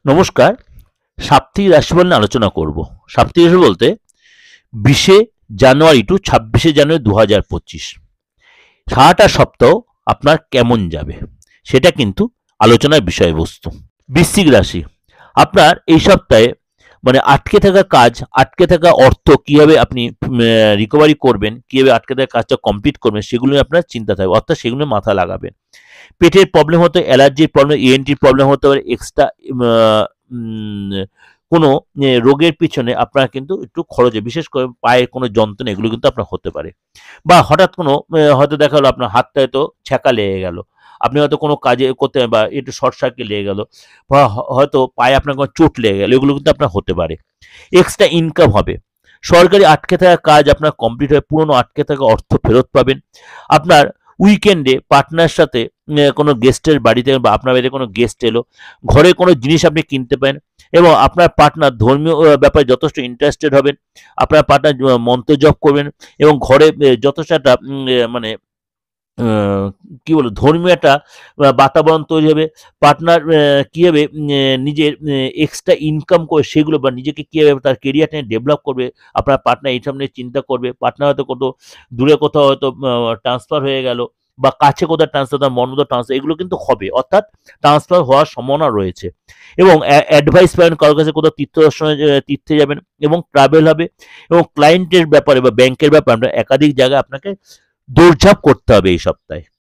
নমস্কার। সাপ্তাহিক রাশিফল নিয়ে আলোচনা করব। সাপ্তাহিক রাশি বলতে 20শে জানুয়ারি টু 26শে জানুয়ারি 2025 সারাটা সপ্তাহ আপনার কেমন যাবে সেটা কিন্তু আলোচনার বিষয়বস্তু। বৃশ্চিক রাশি, আপনার এই সপ্তাহে মানে আটকে থাকা কাজ, আটকে থাকা অর্থ কিভাবে আপনি রিকভারি করবেন, কিভাবে আটকে থাকা কাজটা কমপ্লিট করবেন সেগুলো নিয়ে আপনার চিন্তা থাকবে, অর্থাৎ সেগুলো নিয়ে মাথা লাগাবেন। পেটের প্রবলেম হতে, অ্যালার্জির প্রবলেম, ইএনটির প্রবলেম হতে পারে, এক্সট্রা কোনো রোগের পিছনে আপনার কিন্তু একটু খরচে, বিশেষ করে পায়ের কোনো যন্ত্রণা, এগুলো কিন্তু আপনার হতে পারে। বা হঠাৎ কোনো হয়তো দেখা হলো আপনার হাতটা হয়তো ছ্যাঁকা লেগে গেল, আপনি হয়তো কোনো কাজে করতে, বা একটু শর্ট সার্কিট লেগে গেল, বা হয়তো পায়ে আপনার কোনো চোট লেগে গেল, এগুলো কিন্তু আপনার হতে পারে। এক্সট্রা ইনকাম হবে, সরকারি আটকে থাকা কাজ আপনার কমপ্লিট হয়ে পুরনো আটকে থাকা অর্থ ফেরত পাবেন। আপনার উইকেন্ডে পার্টনার সাথে কোনো গেস্টের বাড়িতে, বা আপনার বাড়িতে কোনো গেস্ট এলো, ঘরে কোনো জিনিস আপনি কিনতে পারেন, এবং আপনার পার্টনার ধর্মীয় ব্যাপারে যথেষ্ট ইন্টারেস্টেড হবেন। আপনার পার্টনার মন্ত্র জপ করবেন, এবং ঘরে যথেষ্ট একটা মানে কি বলবো, ধর্মীয় একটা বাতাবরণ তৈরি হবে। পার্টনার কীভাবে নিজের এক্সট্রা ইনকাম করে সেগুলো, বা নিজেকে কীভাবে তার কেরিয়ার নিয়ে ডেভেলপ করবে, আপনার পার্টনার এইসব নিয়ে চিন্তা করবে। পার্টনার হয়তো কোথাও দূরে কোথাও হয়তো ট্রান্সফার হয়ে গেল, বা কাছে কোথাও ট্রান্সফার, তার মনমতো ট্রান্সফার, এগুলো কিন্তু হবে, অর্থাৎ ট্রান্সফার হওয়ার সম্ভাবনা রয়েছে। এবং অ্যাডভাইস পাবেন কারোর কাছে, কোথাও তীর্থ দর্শনে তীর্থে যাবেন, এবং ট্রাভেল হবে। এবং ক্লায়েন্টের ব্যাপারে বা ব্যাংকের ব্যাপারে আপনার একাধিক জায়গায় আপনাকে দৌড়ঝাঁপ করতে হবে এই সপ্তাহে।